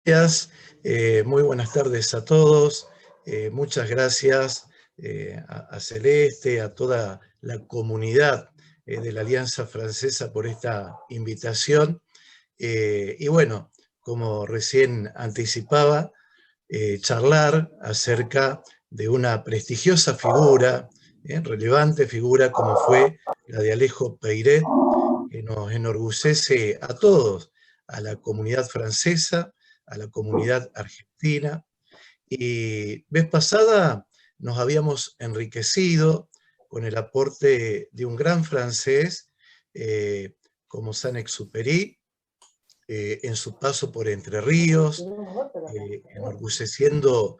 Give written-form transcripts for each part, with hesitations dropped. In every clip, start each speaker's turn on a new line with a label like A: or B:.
A: Gracias, muy buenas tardes a todos. Muchas gracias a Celeste, a toda la comunidad de la Alianza Francesa por esta invitación. Y bueno, como recién anticipaba, charlar acerca de una prestigiosa figura, relevante figura como fue la de Alejo Peiret, que nos enorgullece a todos, a la comunidad francesa, a la comunidad argentina. Y vez pasada nos habíamos enriquecido con el aporte de un gran francés como Saint-Exupéry, en su paso por Entre Ríos, enorgulleciendo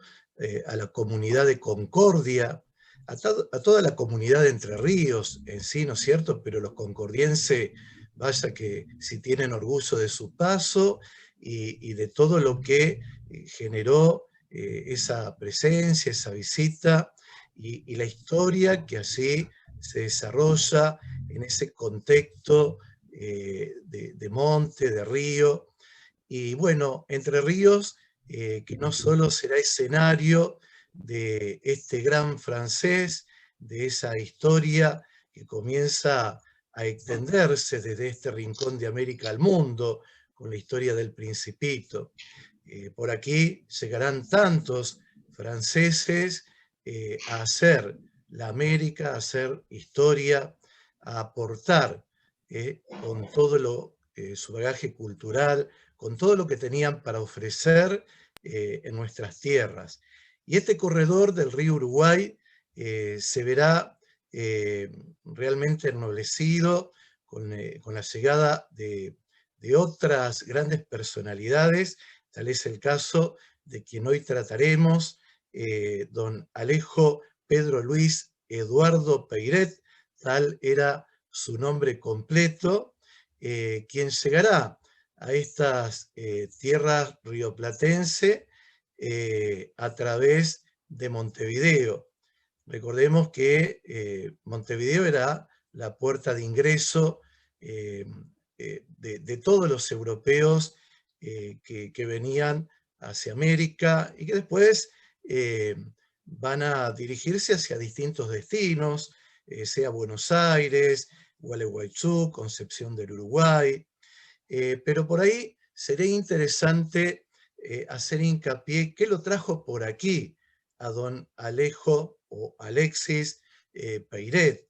A: a la comunidad de Concordia, a toda la comunidad de Entre Ríos en sí, ¿no es cierto? Pero los concordienses, vaya que si tienen orgullo de su paso y de todo lo que generó esa presencia, esa visita y la historia que así se desarrolla en ese contexto de monte, de río. Y bueno, Entre Ríos, que no solo será escenario de este gran francés, de esa historia que comienza a extenderse desde este rincón de América al mundo, con la historia del Principito. Por aquí llegarán tantos franceses a hacer la América, a hacer historia, a aportar con todo su bagaje cultural, con todo lo que tenían para ofrecer en nuestras tierras. Y este corredor del río Uruguay se verá realmente ennoblecido con la llegada de otras grandes personalidades. Tal es el caso de quien hoy trataremos, don Alejo Pedro Luis Eduardo Peiret, tal era su nombre completo, quien llegará a estas tierras rioplatense a través de Montevideo. Recordemos que Montevideo era la puerta de ingreso de todos los europeos que venían hacia América y que después eh, van a dirigirse hacia distintos destinos, sea Buenos Aires, Gualeguaychú, Concepción del Uruguay, pero por ahí sería interesante hacer hincapié qué lo trajo por aquí a don Alejo o Alexis Peiret.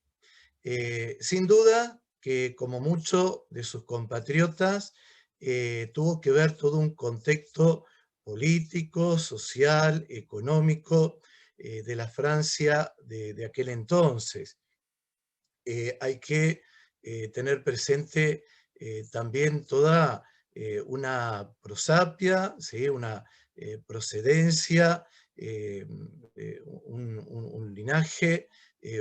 A: Sin duda que, como muchos de sus compatriotas, tuvo que ver todo un contexto político, social, económico de la Francia de aquel entonces. Hay que tener presente también toda una prosapia, ¿sí? Una procedencia, un linaje,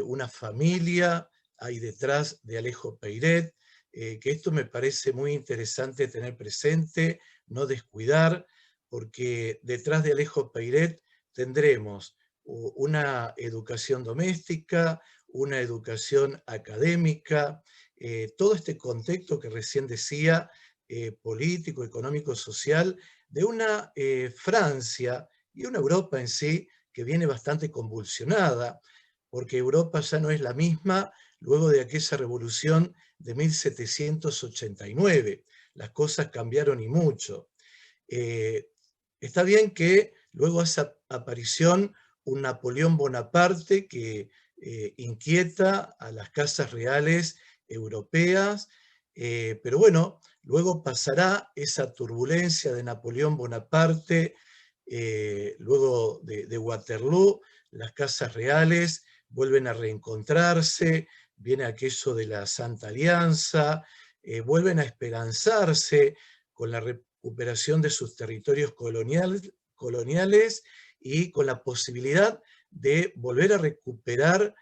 A: una familia hay detrás de Alejo Peiret, que esto me parece muy interesante tener presente, no descuidar, porque detrás de Alejo Peiret tendremos una educación doméstica, una educación académica, todo este contexto que recién decía, político, económico, social, de una Francia y una Europa en sí que viene bastante convulsionada, porque Europa ya no es la misma luego de aquella revolución de 1789. Las cosas cambiaron y mucho. Eh, Está bien que luego hace aparición un Napoleón Bonaparte que inquieta a las casas reales europeas, pero bueno, luego pasará esa turbulencia de Napoleón Bonaparte, luego de Waterloo, las casas reales vuelven a reencontrarse, viene aquello de la Santa Alianza, vuelven a esperanzarse con la recuperación de sus territorios coloniales y con la posibilidad de volver a recuperar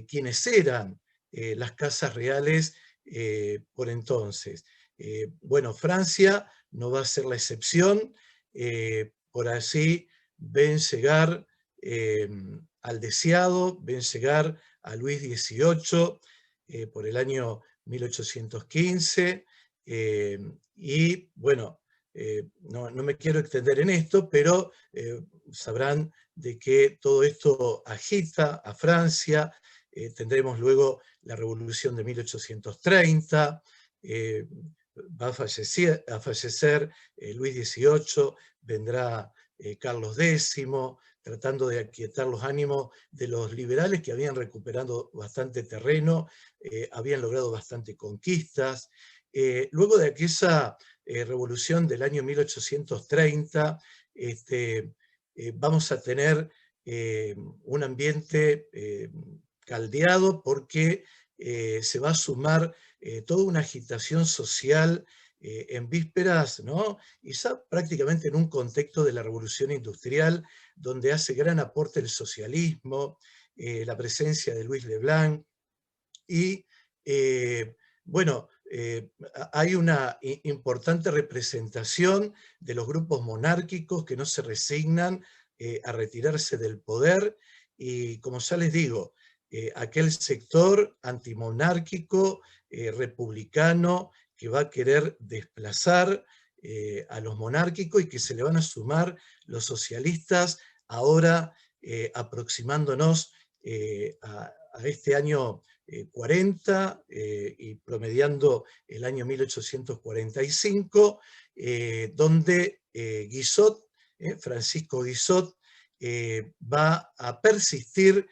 A: quienes eran las casas reales por entonces. Bueno, Francia no va a ser la excepción, por así ven llegar al deseado, ven llegar a Luis XVIII por el año 1815, y bueno, no me quiero extender en esto, pero sabrán de que todo esto agita a Francia. Tendremos luego la Revolución de 1830, va a fallecer Luis XVIII, vendrá Carlos X, tratando de aquietar los ánimos de los liberales que habían recuperado bastante terreno, habían logrado bastante conquistas. Luego de aquella revolución del año 1830, vamos a tener un ambiente caldeado porque se va a sumar toda una agitación social en vísperas, ¿no? Y ya prácticamente en un contexto de la revolución industrial, donde hace gran aporte el socialismo, la presencia de Louis Leblanc, y bueno, hay una importante representación de los grupos monárquicos que no se resignan a retirarse del poder, y como ya les digo, aquel sector antimonárquico, republicano, que va a querer desplazar a los monárquicos, y que se le van a sumar los socialistas, ahora aproximándonos a este año 40 y promediando el año 1845, donde Guizot, Francisco Guizot, va a persistir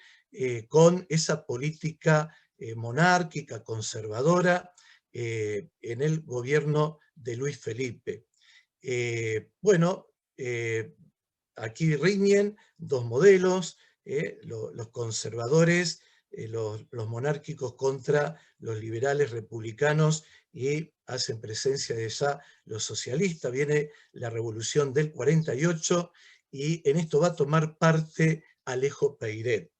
A: con esa política monárquica, conservadora, en el gobierno de Luis Felipe. Bueno, aquí riñen dos modelos, los conservadores, los monárquicos contra los liberales republicanos, y hacen presencia de ya los socialistas. Viene la revolución del 48 y en esto va a tomar parte Alejo Peiret.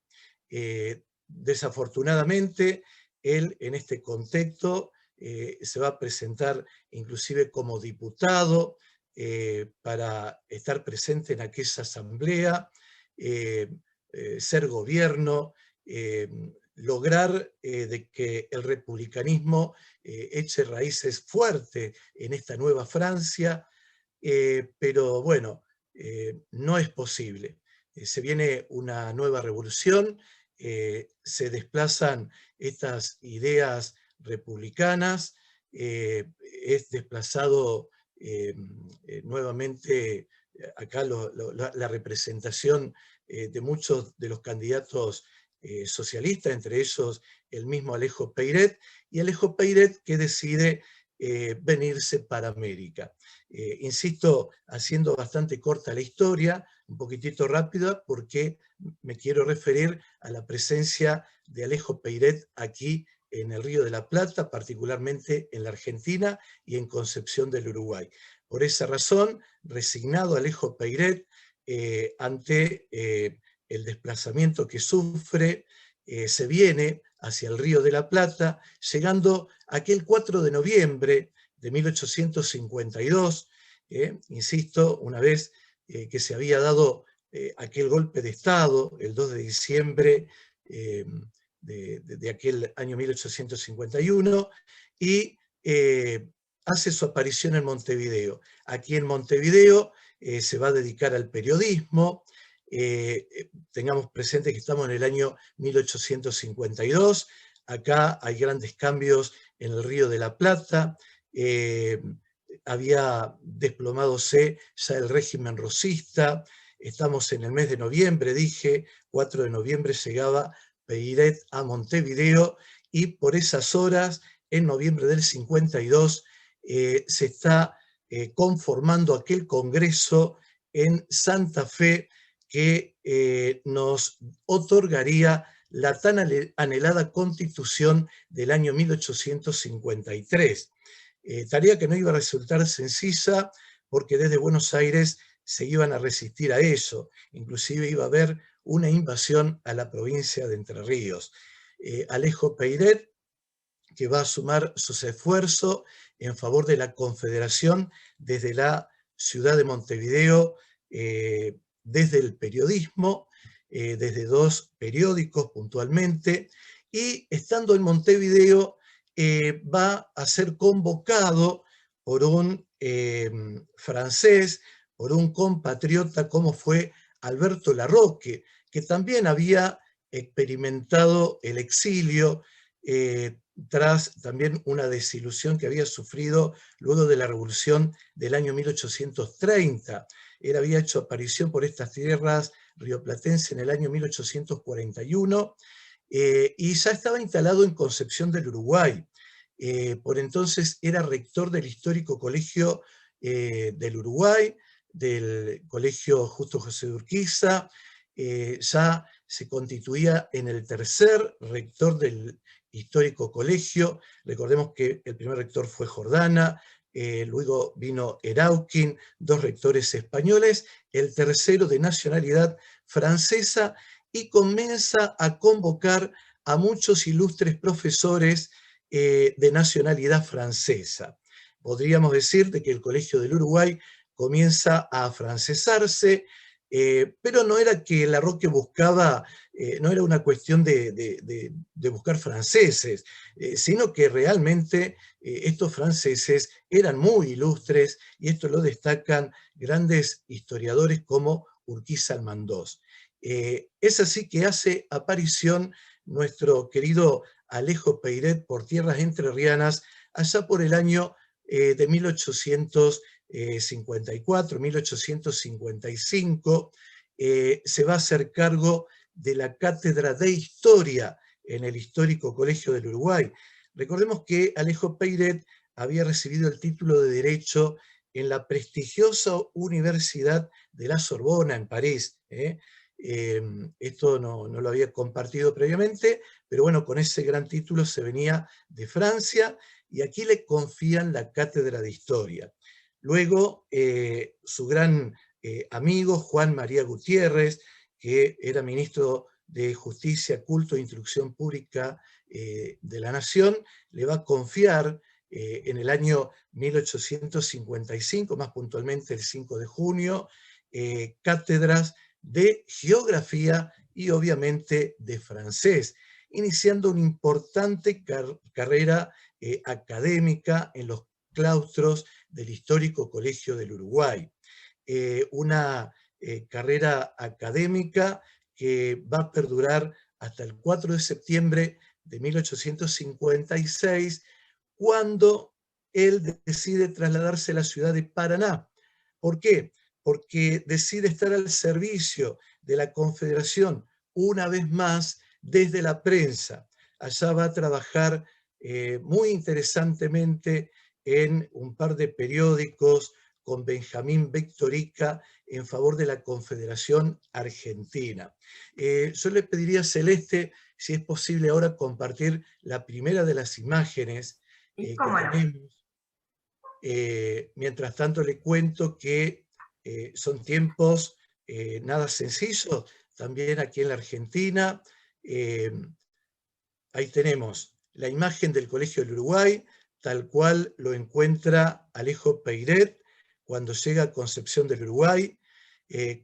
A: Desafortunadamente, él en este contexto se va a presentar inclusive como diputado para estar presente en aquella asamblea, ser gobierno, lograr de que el republicanismo eche raíces fuertes en esta nueva Francia, pero bueno, no es posible. Se viene una nueva revolución, se desplazan estas ideas republicanas, es desplazado nuevamente acá la representación de muchos de los candidatos socialistas, entre ellos el mismo Alejo Peiret, y Alejo Peiret que decide venirse para América. Insisto, haciendo bastante corta la historia, un poquitito rápida, porque me quiero referir a la presencia de Alejo Peiret aquí en el Río de la Plata, particularmente en la Argentina y en Concepción del Uruguay. Por esa razón, resignado Alejo Peiret ante el desplazamiento que sufre, se viene hacia el Río de la Plata, llegando aquel 4 de noviembre de 1852, insisto, una vez que se había dado aquel golpe de Estado, el 2 de diciembre de aquel año 1851, y hace su aparición en Montevideo. Aquí en Montevideo se va a dedicar al periodismo. Tengamos presente que estamos en el año 1852, acá hay grandes cambios en el Río de la Plata, había desplomadose ya el régimen rosista, estamos en el mes de noviembre, dije, 4 de noviembre llegaba Peiret a Montevideo, y por esas horas, en noviembre del 52, se está conformando aquel congreso en Santa Fe que nos otorgaría la tan anhelada Constitución del año 1853. Tarea que no iba a resultar sencilla, porque desde Buenos Aires se iban a resistir a eso, inclusive iba a haber una invasión a la provincia de Entre Ríos. Alejo Peiret, que va a sumar sus esfuerzos en favor de la Confederación desde la ciudad de Montevideo, desde el periodismo, desde 2 periódicos puntualmente, y estando en Montevideo va a ser convocado por un francés, por un compatriota como fue Alberto Larroque, que también había experimentado el exilio tras también una desilusión que había sufrido luego de la Revolución del año 1830. Él había hecho aparición por estas tierras rioplatenses en el año 1841 y ya estaba instalado en Concepción del Uruguay. Por entonces era rector del histórico Colegio del Uruguay, del Colegio Justo José de Urquiza, ya se constituía en el tercer rector del histórico colegio. Recordemos que el primer rector fue Jordana, luego vino Erauquín, dos rectores españoles, el tercero de nacionalidad francesa, y comienza a convocar a muchos ilustres profesores de nacionalidad francesa. Podríamos decir de que el Colegio del Uruguay comienza a afrancesarse, pero no era que Larroque buscaba, no era una cuestión de buscar franceses, sino que realmente estos franceses eran muy ilustres, y esto lo destacan grandes historiadores como Urquiza Almandós. Es así que hace aparición nuestro querido Alejo Peiret por tierras entrerrianas allá por el año de 1854, 1855, se va a hacer cargo de la cátedra de Historia en el histórico Colegio del Uruguay. Recordemos que Alejo Peiret había recibido el título de Derecho en la prestigiosa Universidad de la Sorbona en París. Esto no lo había compartido previamente, pero bueno, con ese gran título se venía de Francia, y aquí le confían la cátedra de Historia. Luego, su gran amigo Juan María Gutiérrez, que era ministro de Justicia, Culto e Instrucción Pública de la Nación, le va a confiar en el año 1855, más puntualmente el 5 de junio, cátedras de geografía y obviamente de francés, iniciando una importante carrera académica en los claustros del histórico Colegio del Uruguay. Una carrera académica que va a perdurar hasta el 4 de septiembre de 1856, cuando él decide trasladarse a la ciudad de Paraná. ¿Por qué? Porque decide estar al servicio de la Confederación una vez más desde la prensa. Allá va a trabajar muy interesantemente en un par de periódicos con Benjamín Vectorica en favor de la Confederación Argentina. Yo le pediría a Celeste si es posible ahora compartir la primera de las imágenes que
B: ¿Cómo no?
A: tenemos. Mientras tanto le cuento que son tiempos nada sencillos, también aquí en la Argentina. Ahí tenemos la imagen del Colegio del Uruguay, tal cual lo encuentra Alejo Peiret cuando llega a Concepción del Uruguay.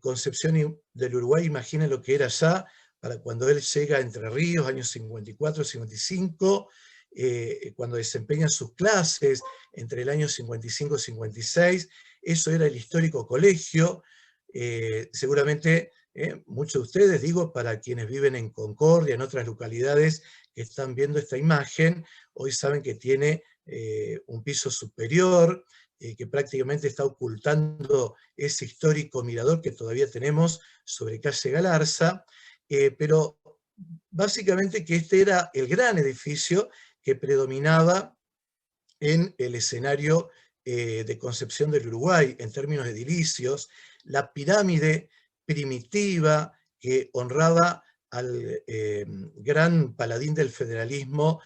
A: Concepción del Uruguay, imaginen lo que era ya para cuando él llega a Entre Ríos, años 54, 55, cuando desempeña sus clases entre el año 55 y 56. Eso era el histórico colegio. Seguramente muchos de ustedes, digo, para quienes viven en Concordia, en otras localidades que están viendo esta imagen, hoy saben que tiene un piso superior, que prácticamente está ocultando ese histórico mirador que todavía tenemos sobre calle Galarza, pero básicamente que este era el gran edificio que predominaba en el escenario de Concepción del Uruguay, en términos edilicios, la pirámide primitiva que honraba al gran paladín del federalismo,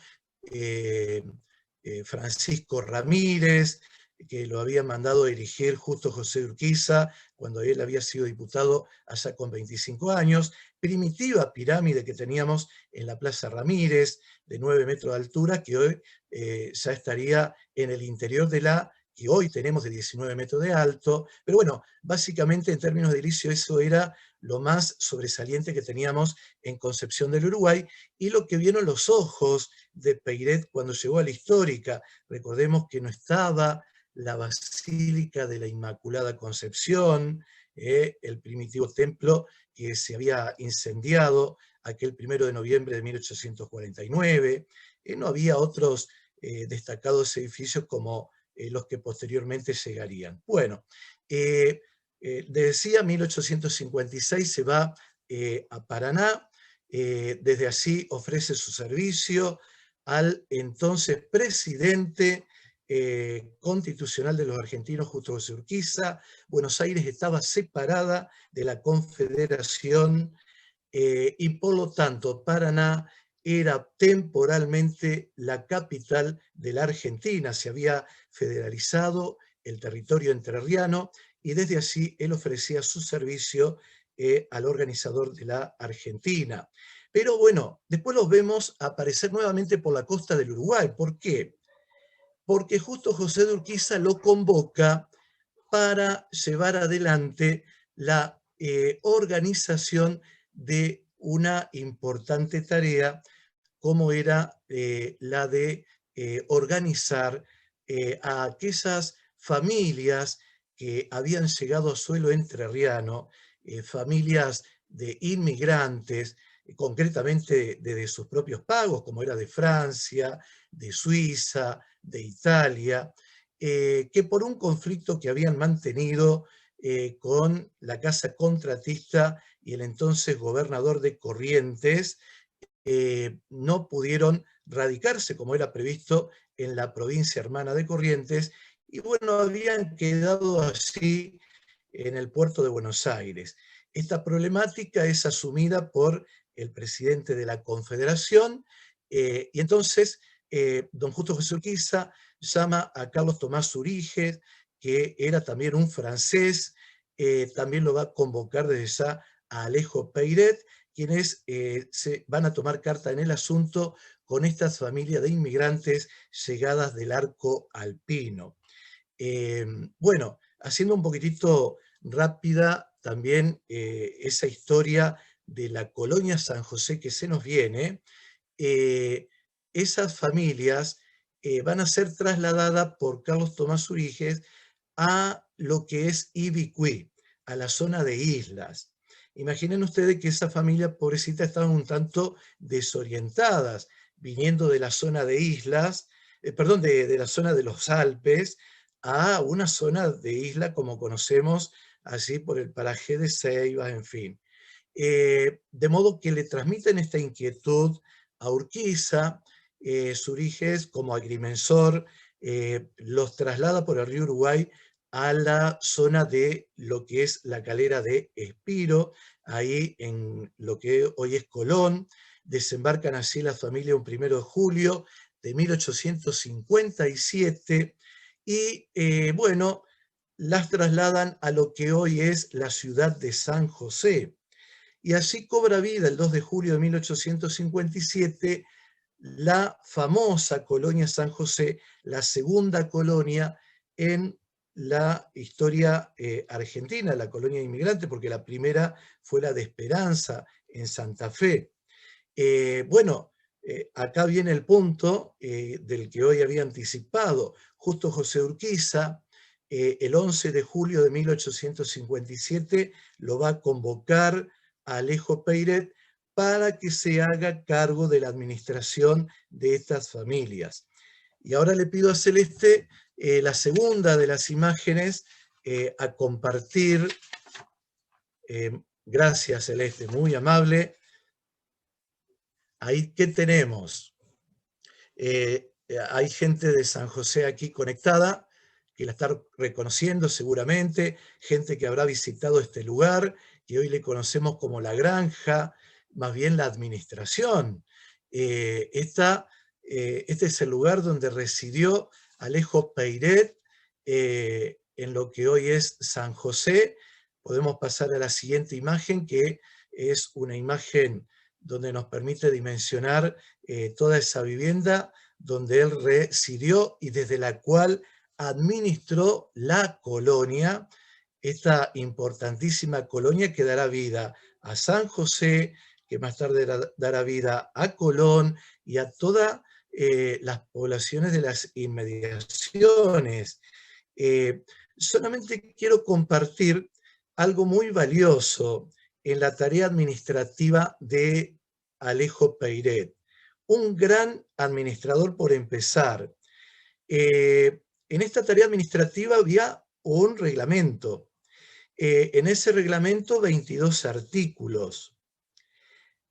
A: Francisco Ramírez, que lo había mandado a erigir justo José Urquiza, cuando él había sido diputado allá con 25 años, primitiva pirámide que teníamos en la Plaza Ramírez, de 9 metros de altura, que hoy ya estaría en el interior de la que hoy tenemos de 19 metros de alto, pero bueno, básicamente en términos de edilicio eso era lo más sobresaliente que teníamos en Concepción del Uruguay, y lo que vieron los ojos de Peiret cuando llegó a la histórica. Recordemos que no estaba la Basílica de la Inmaculada Concepción, el primitivo templo que se había incendiado aquel 1 de noviembre de 1849. No había otros destacados edificios como los que posteriormente llegarían. Bueno, decía, 1856 se va a Paraná, desde allí ofrece su servicio al entonces presidente constitucional de los argentinos, Justo José Urquiza. Buenos Aires estaba separada de la Confederación y por lo tanto Paraná era temporalmente la capital de la Argentina. Se había federalizado el territorio entrerriano y desde allí él ofrecía su servicio al organizador de la Argentina. Pero bueno, después los vemos aparecer nuevamente por la costa del Uruguay. ¿Por qué? Porque justo José de Urquiza lo convoca para llevar adelante la organización de una importante tarea como era la de organizar a aquellas familias que habían llegado a suelo entrerriano, familias de inmigrantes, concretamente de sus propios pagos, como era de Francia, de Suiza, de Italia, que por un conflicto que habían mantenido con la casa contratista y el entonces gobernador de Corrientes, no pudieron radicarse como era previsto en la provincia hermana de Corrientes, y bueno, habían quedado así en el puerto de Buenos Aires. Esta problemática es asumida por el presidente de la Confederación, y entonces don Justo José Urquiza llama a Carlos Tomás Urígez, que era también un francés, también lo va a convocar desde ya a Alejo Peiret, quienes se van a tomar carta en el asunto con estas familias de inmigrantes llegadas del arco alpino. Bueno, haciendo un poquitito rápida también esa historia de la colonia San José que se nos viene, esas familias van a ser trasladadas por Carlos Tomás Urígez a lo que es Ibicuí, a la zona de islas. Imaginen ustedes que esa familia pobrecita estaban un tanto desorientadas, viniendo de la zona de islas, perdón, de la zona de los Alpes, a una zona de isla como conocemos así por el paraje de Ceibas, en fin. De modo que le transmiten esta inquietud a Urquiza, Surígez como agrimensor los traslada por el río Uruguay a la zona de lo que es la calera de Espiro, ahí en lo que hoy es Colón. Desembarcan así la familia un 1 de julio de 1857 y bueno, las trasladan a lo que hoy es la ciudad de San José. Y así cobra vida el 2 de julio de 1857 la famosa colonia San José, la segunda colonia en la historia argentina, la colonia inmigrante, porque la primera fue la de Esperanza en Santa Fe. Bueno, acá viene el punto del que hoy había anticipado. Justo José Urquiza, el 11 de julio de 1857, lo va a convocar a Alejo Peiret para que se haga cargo de la administración de estas familias. Y ahora le pido a Celeste la segunda de las imágenes a compartir. Gracias, Celeste, muy amable. Ahí, ¿qué tenemos? Hay gente de San José aquí conectada, que la está reconociendo seguramente, gente que habrá visitado este lugar, que hoy le conocemos como la granja, más bien la administración. Este es el lugar donde residió Alejo Peiret, en lo que hoy es San José. Podemos pasar a la siguiente imagen, que es una imagen donde nos permite dimensionar toda esa vivienda donde él residió y desde la cual administró la colonia, esta importantísima colonia que dará vida a San José, que más tarde dará vida a Colón y a todas las poblaciones de las inmediaciones. Eh, Solamente quiero compartir algo muy valioso en la tarea administrativa de Alejo Peiret, un gran administrador por empezar. En esta tarea administrativa había un reglamento. En ese reglamento 22 artículos.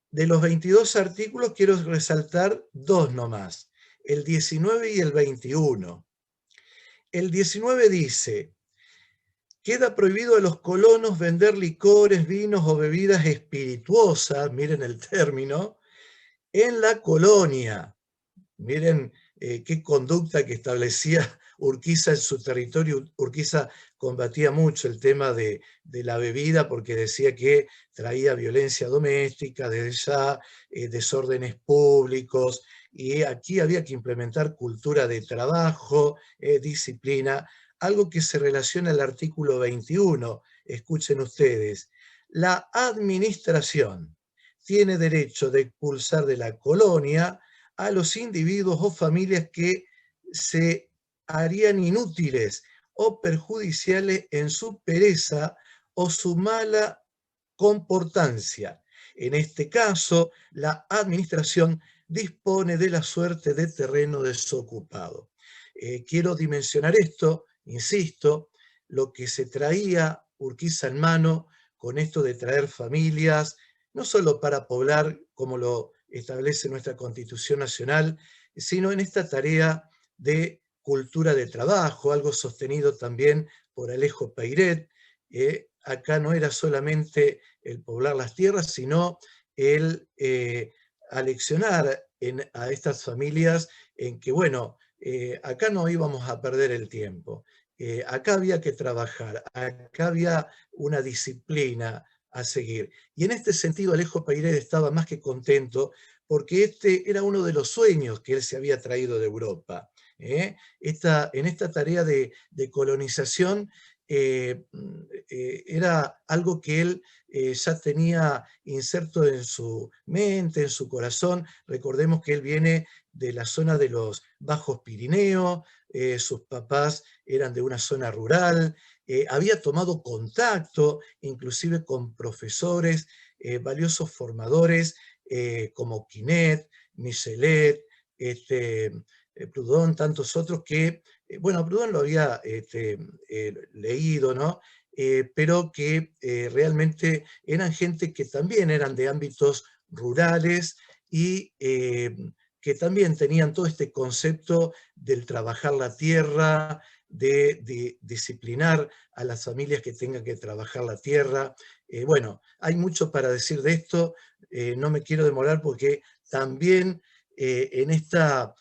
A: De los 22 artículos quiero resaltar dos nomás, el 19 y el 21. El 19 dice: queda prohibido a los colonos vender licores, vinos o bebidas espirituosas, miren el término, en la colonia. Miren qué conducta que establecía Urquiza en su territorio. Urquiza combatía mucho el tema de la bebida porque decía que traía violencia doméstica, desde ya desórdenes públicos, y aquí había que implementar cultura de trabajo, disciplina, algo que se relaciona al artículo 21. Escuchen ustedes: la administración tiene derecho de expulsar de la colonia a los individuos o familias que se harían inútiles o perjudiciales en su pereza o su mala comportancia. En este caso, la administración dispone de la suerte de terreno desocupado. Quiero dimensionar esto, insisto, lo que se traía Urquiza en mano con esto de traer familias, no solo para poblar, como lo establece nuestra Constitución Nacional, sino en esta tarea de cultura de trabajo, algo sostenido también por Alejo Peiret. Acá no era solamente el poblar las tierras, sino el aleccionar a estas familias en que, bueno, acá no íbamos a perder el tiempo, acá había que trabajar, acá había una disciplina a seguir. Y en este sentido Alejo Peiret estaba más que contento, porque este era uno de los sueños que él se había traído de Europa. En esta tarea de colonización, era algo que él ya tenía inserto en su mente, en su corazón. Recordemos que él viene de la zona de los Bajos Pirineos, sus papás eran de una zona rural, había tomado contacto inclusive con profesores, valiosos formadores como Quinet, Michelet, Proudhon, tantos otros que, bueno, Proudhon lo había leído, ¿no? Pero que realmente eran gente que también eran de ámbitos rurales y que también tenían todo este concepto del trabajar la tierra, de disciplinar a las familias que tengan que trabajar la tierra. Bueno, hay mucho para decir de esto, no me quiero demorar porque también en esta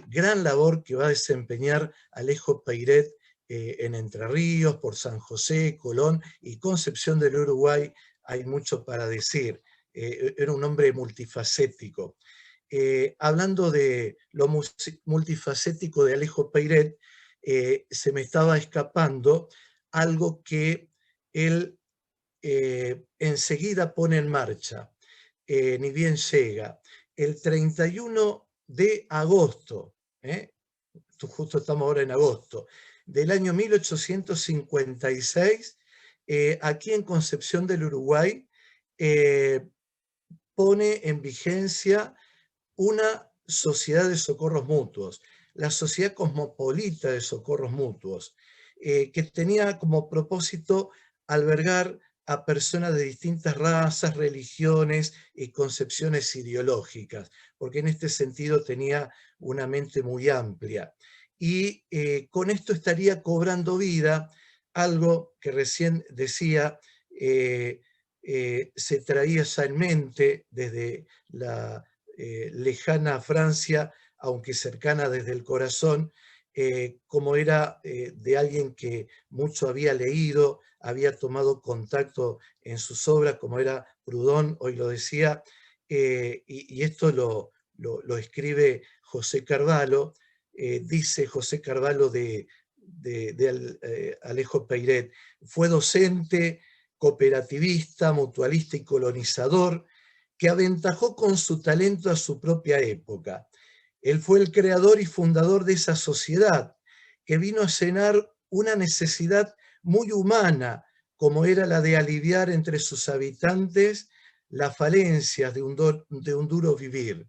A: gran labor que va a desempeñar Alejo Peiret en Entre Ríos, por San José, Colón y Concepción del Uruguay, hay mucho para decir. Era un hombre multifacético. Hablando de lo multifacético de Alejo Peiret, se me estaba escapando algo que él enseguida pone en marcha, ni bien llega. El 31 de agosto, justo estamos ahora en agosto, del año 1856, aquí en Concepción del Uruguay, pone en vigencia una sociedad de socorros mutuos, la Sociedad Cosmopolita de Socorros Mutuos, que tenía como propósito albergar a personas de distintas razas, religiones y concepciones ideológicas, porque en este sentido tenía una mente muy amplia. Y con esto estaría cobrando vida algo que recién decía, se traía ya en mente desde la lejana Francia, aunque cercana desde el corazón, como era de alguien que mucho había leído, había tomado contacto en sus obras, como era Proudhon, hoy lo decía, y esto lo escribe José Carvalho. Dice José Carvalho de Alejo Peiret: fue docente, cooperativista, mutualista y colonizador, que aventajó con su talento a su propia época. Él fue el creador y fundador de esa sociedad que vino a llenar una necesidad muy humana, como era la de aliviar entre sus habitantes las falencias de un duro vivir.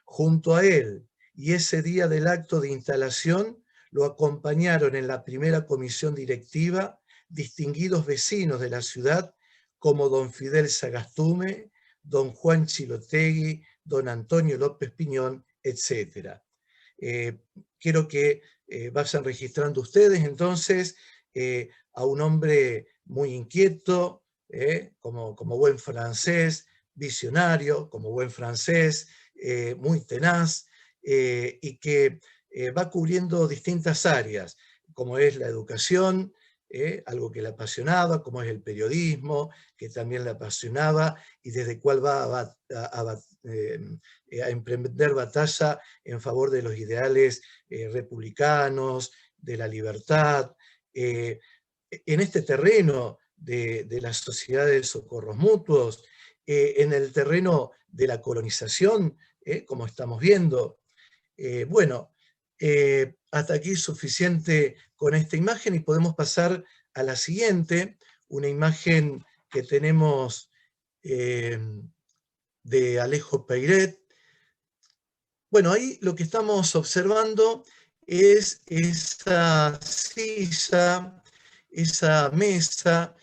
A: Junto a él, y ese día del acto de instalación, lo acompañaron en la primera comisión directiva distinguidos vecinos de la ciudad como don Fidel Sagastume, don Juan Chilotegui, don Antonio López Piñón, etc. Quiero que vayan registrando ustedes entonces a un hombre muy inquieto, como buen francés, visionario, como buen francés, muy tenaz, y que va cubriendo distintas áreas, como es la educación, algo que le apasionaba, como es el periodismo, que también le apasionaba, y desde el cual va a emprender batalla en favor de los ideales republicanos, de la libertad. En este terreno de las sociedades de socorros mutuos, en el terreno de la colonización, como estamos viendo. Bueno, hasta aquí es suficiente con esta imagen y podemos pasar a la siguiente, una imagen que tenemos de Alejo Peiret. Bueno, ahí lo que estamos observando es esa silla, esa mesa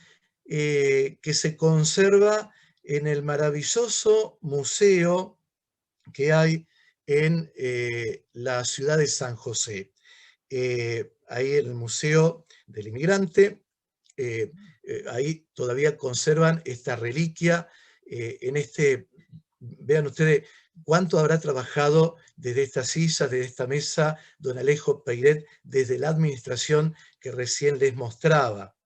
A: que se conserva en el maravilloso museo que hay en la ciudad de San José. Ahí en el Museo del Inmigrante, ahí todavía conservan esta reliquia. Vean ustedes cuánto habrá trabajado desde esta silla, desde esta mesa, don Alejo Peiret, desde la administración que recién les mostraba.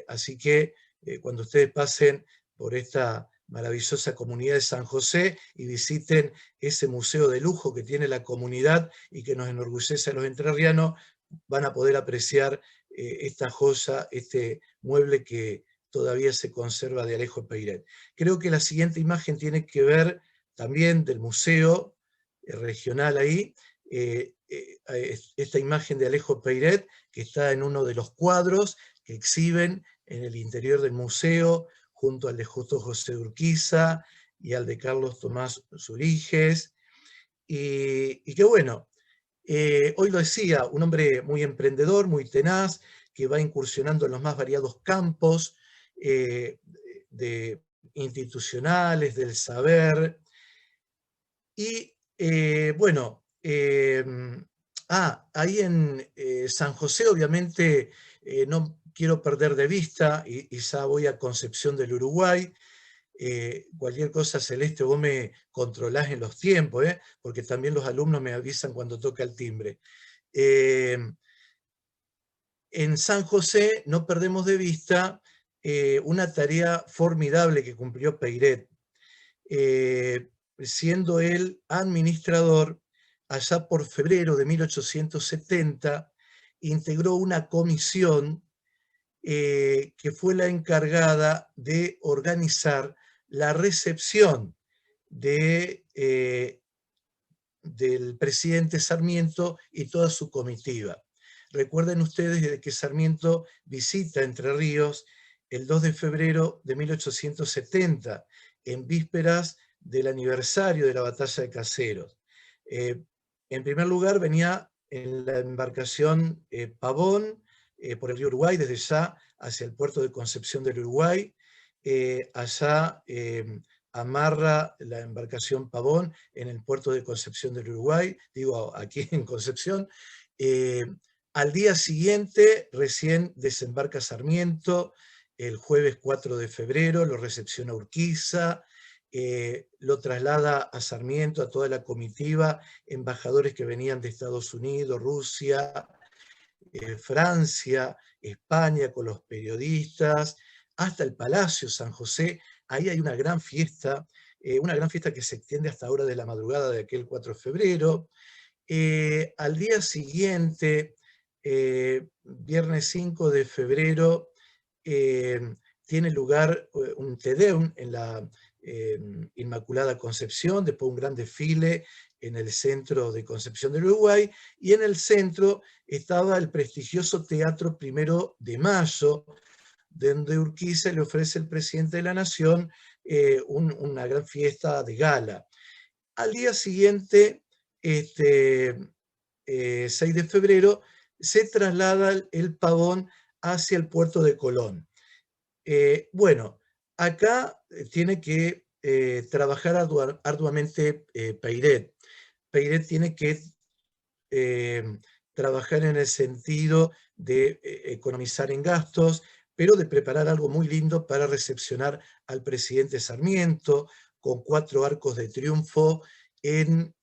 A: Así que cuando ustedes pasen por esta maravillosa comunidad de San José y visiten ese museo de lujo que tiene la comunidad y que nos enorgullece a los entrerrianos, van a poder apreciar esta joya, este mueble que todavía se conserva de Alejo Peiret. Creo que la siguiente imagen tiene que ver también del museo regional ahí, esta imagen de Alejo Peiret, que está en uno de los cuadros que exhiben en el interior del museo, junto al de Justo José Urquiza y al de Carlos Tomás Zuriges. Y que bueno, hoy lo decía, un hombre muy emprendedor, muy tenaz, que va incursionando en los más variados campos institucionales, del saber. Y bueno, ahí en San José, obviamente, no quiero perder de vista, y ya voy a Concepción del Uruguay. Cualquier cosa, Celeste, vos me controlás en los tiempos, porque también los alumnos me avisan cuando toca el timbre. En San José no perdemos de vista una tarea formidable que cumplió Peiret, siendo él administrador. Allá por febrero de 1870, integró una comisión que fue la encargada de organizar la recepción del presidente Sarmiento y toda su comitiva. Recuerden ustedes que Sarmiento visita Entre Ríos el 2 de febrero de 1870, en vísperas del aniversario de la batalla de Caseros. En primer lugar, venía en la embarcación Pavón, por el río Uruguay, desde ya hacia el puerto de Concepción del Uruguay. Allá amarra la embarcación Pavón en el puerto de Concepción del Uruguay, digo, aquí en Concepción. Al día siguiente recién desembarca Sarmiento, el jueves 4 de febrero, lo recepciona Urquiza, lo traslada a Sarmiento, a toda la comitiva, embajadores que venían de Estados Unidos, Rusia, Francia, España, con los periodistas, hasta el Palacio San José. Ahí hay una gran fiesta que se extiende hasta hora de la madrugada de aquel 4 de febrero. Al día siguiente, viernes 5 de febrero, tiene lugar un Te Deum en la Inmaculada Concepción, después un gran desfile en el centro de Concepción del Uruguay, y en el centro estaba el prestigioso Teatro Primero de Mayo, donde Urquiza le ofrece al presidente de la Nación una gran fiesta de gala. Al día siguiente, 6 de febrero, se traslada el pavón hacia el puerto de Colón. Bueno, acá tiene que trabajar arduamente Peiret. Peiret tiene que trabajar en el sentido de economizar en gastos, pero de preparar algo muy lindo para recepcionar al presidente Sarmiento, con 4 arcos de triunfo en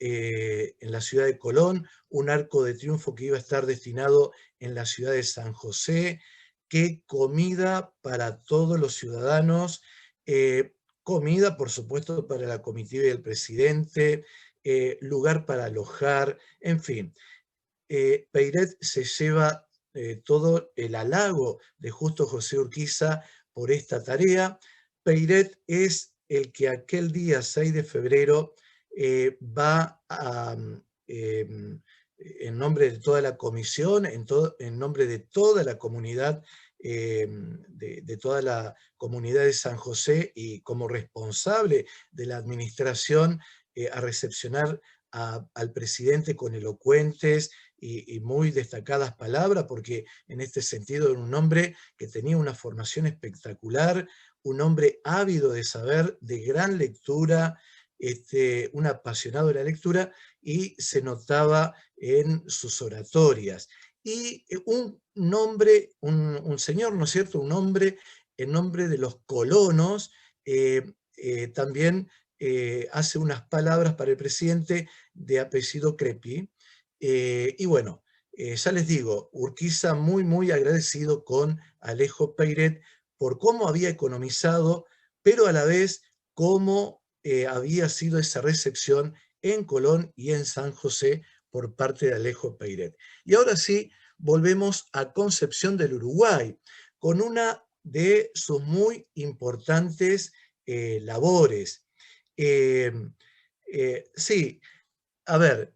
A: la ciudad de Colón, un arco de triunfo que iba a estar destinado en la ciudad de San José, que comida para todos los ciudadanos, comida, por supuesto, para la comitiva y el presidente, lugar para alojar, en fin. Peiret se lleva todo el halago de Justo José Urquiza por esta tarea. Peiret es el que aquel día 6 de febrero va a, en nombre de toda la comisión, en nombre de toda la comunidad, de toda la comunidad de San José, y como responsable de la administración, a recepcionar al presidente con elocuentes y muy destacadas palabras, porque en este sentido era un hombre que tenía una formación espectacular, un hombre ávido de saber, de gran lectura, un apasionado de la lectura, y se notaba en sus oratorias. Y un señor, ¿no es cierto?, un hombre en nombre de los colonos, también hace unas palabras para el presidente de apellido Crepi. Y bueno, ya les digo, Urquiza muy agradecido con Alejo Peiret por cómo había economizado, pero a la vez cómo había sido esa recepción en Colón y en San José por parte de Alejo Peiret. Y ahora sí, volvemos a Concepción del Uruguay, con una de sus muy importantes labores. Sí, a ver,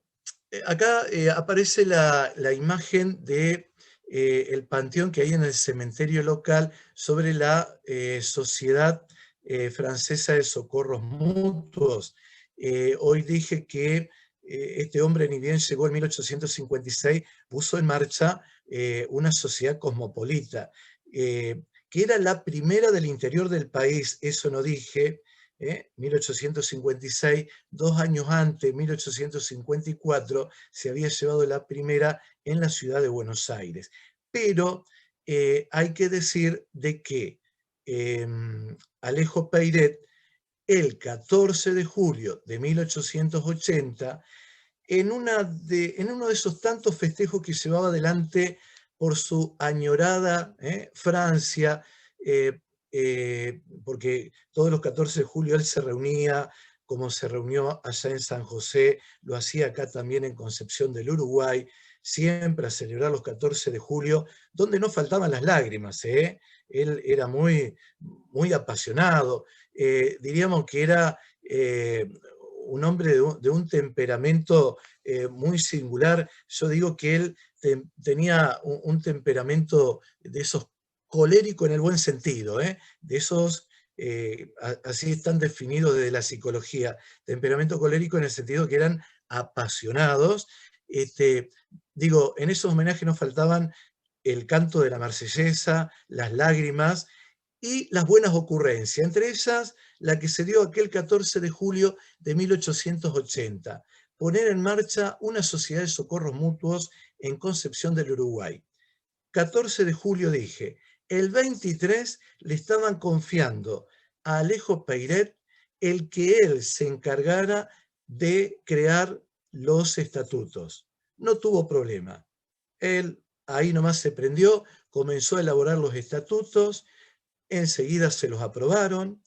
A: acá aparece la imagen de el panteón que hay en el cementerio local sobre la Sociedad Francesa de Socorros Mutuos. Hoy dije que este hombre, ni bien llegó en 1856, puso en marcha una sociedad cosmopolita, que era la primera del interior del país, eso no dije. 1856, 2 años antes, 1854, se había llevado la primera en la ciudad de Buenos Aires. Pero hay que decir de que Alejo Peiret, el 14 de julio de 1880, en uno de esos tantos festejos que llevaba adelante por su añorada Francia, porque todos los 14 de julio él se reunía, como se reunió allá en San José, lo hacía acá también en Concepción del Uruguay, siempre a celebrar los 14 de julio, donde no faltaban las lágrimas. Él era muy apasionado, diríamos que era un hombre de un temperamento muy singular. Yo digo que él tenía un temperamento de esos colérico en el buen sentido, de esos, así están definidos desde la psicología, temperamento colérico en el sentido que eran apasionados. Digo, en esos homenajes no faltaban el canto de la Marsellesa, las lágrimas y las buenas ocurrencias, entre ellas la que se dio aquel 14 de julio de 1880, poner en marcha una sociedad de socorros mutuos en Concepción del Uruguay. 14 de julio dije, el 23 le estaban confiando a Alejo Peiret el que él se encargara de crear los estatutos. No tuvo problema. Él ahí nomás se prendió, comenzó a elaborar los estatutos, enseguida se los aprobaron,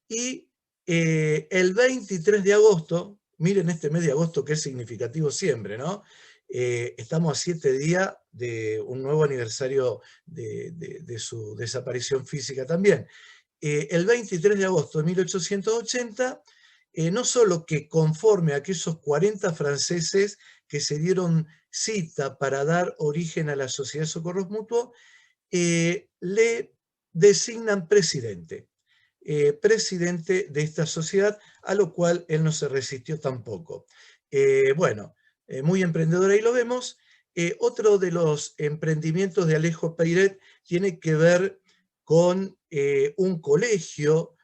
A: y el 23 de agosto, miren este mes de agosto que es significativo siempre, ¿no? Estamos a 7 días de un nuevo aniversario de su desaparición física también. el 23 de agosto de 1880, no solo que conforme a aquellos 40 franceses que se dieron cita para dar origen a la Sociedad de Socorros Mutuo, le designan presidente, presidente de esta sociedad, a lo cual él no se resistió tampoco. Bueno, muy emprendedor, ahí lo vemos. Otro de los emprendimientos de Alejo Peiret tiene que ver con un colegio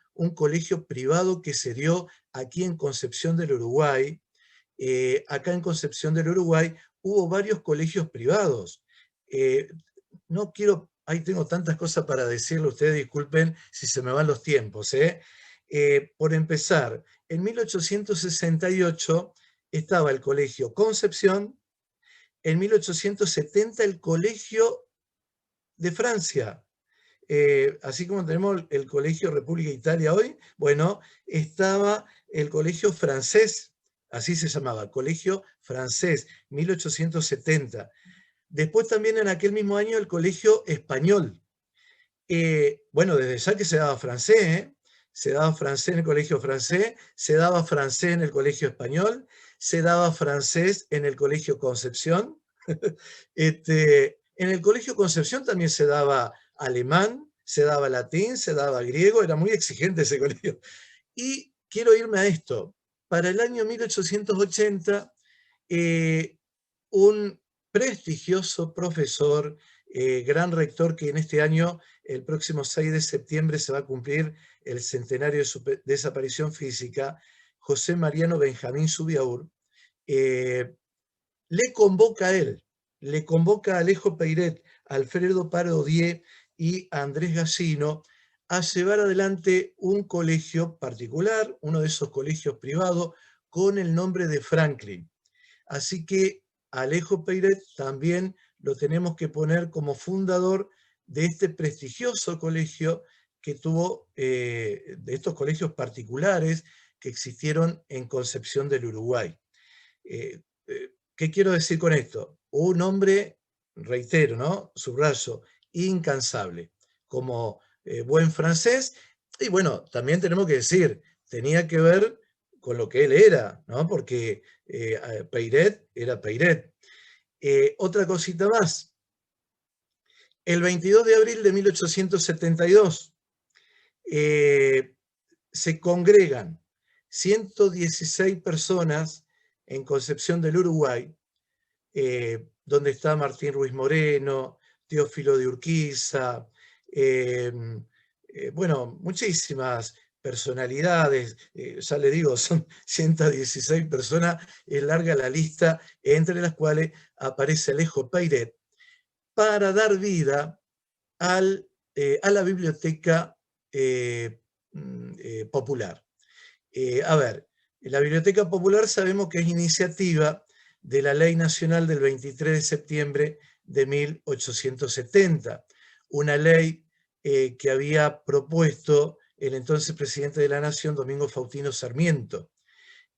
A: privado que se dio aquí en Concepción del Uruguay. Acá en Concepción del Uruguay hubo varios colegios privados. No quiero, ahí tengo tantas cosas para decirle, ustedes disculpen si se me van los tiempos. Por empezar, en 1868 estaba el Colegio Concepción, en 1870 el Colegio de Francia, así como tenemos el Colegio República Italia hoy, bueno, estaba el Colegio Francés, así se llamaba, Colegio Francés, 1870. Después también en aquel mismo año el Colegio Español. Bueno, desde ya que se daba francés, se daba francés en el Colegio Francés, se daba francés en el Colegio Español, se daba francés en el Colegio Concepción. En el Colegio Concepción también se daba alemán, se daba latín, se daba griego, era muy exigente ese colegio. Y quiero irme a esto. Para el año 1880, un prestigioso profesor, gran rector, que en este año, el próximo 6 de septiembre, se va a cumplir el centenario de su desaparición física, José Mariano Benjamín Subiaur, le convoca a él, le convoca a Alejo Peiret, a Alfredo Parodier y a Andrés Gallino a llevar adelante un colegio particular, uno de esos colegios privados, con el nombre de Franklin. Así que Alejo Peiret también lo tenemos que poner como fundador de este prestigioso colegio que tuvo, de estos colegios particulares que existieron en Concepción del Uruguay. ¿Qué quiero decir con esto? Un hombre, reitero, ¿no? Subrayo, incansable, como buen francés, y bueno, también tenemos que decir, tenía que ver con lo que él era, ¿no? Porque Peiret era Peiret. Otra cosita más. El 22 de abril de 1872 se congregan 116 personas en Concepción del Uruguay, donde está Martín Ruiz Moreno, Teófilo de Urquiza, bueno, muchísimas personalidades, ya le digo, son 116 personas, es larga la lista, entre las cuales aparece Alejo Peiret, para dar vida a la biblioteca popular. A ver, la Biblioteca Popular sabemos que es iniciativa de la Ley Nacional del 23 de septiembre de 1870, una ley que había propuesto el entonces presidente de la Nación, Domingo Faustino Sarmiento.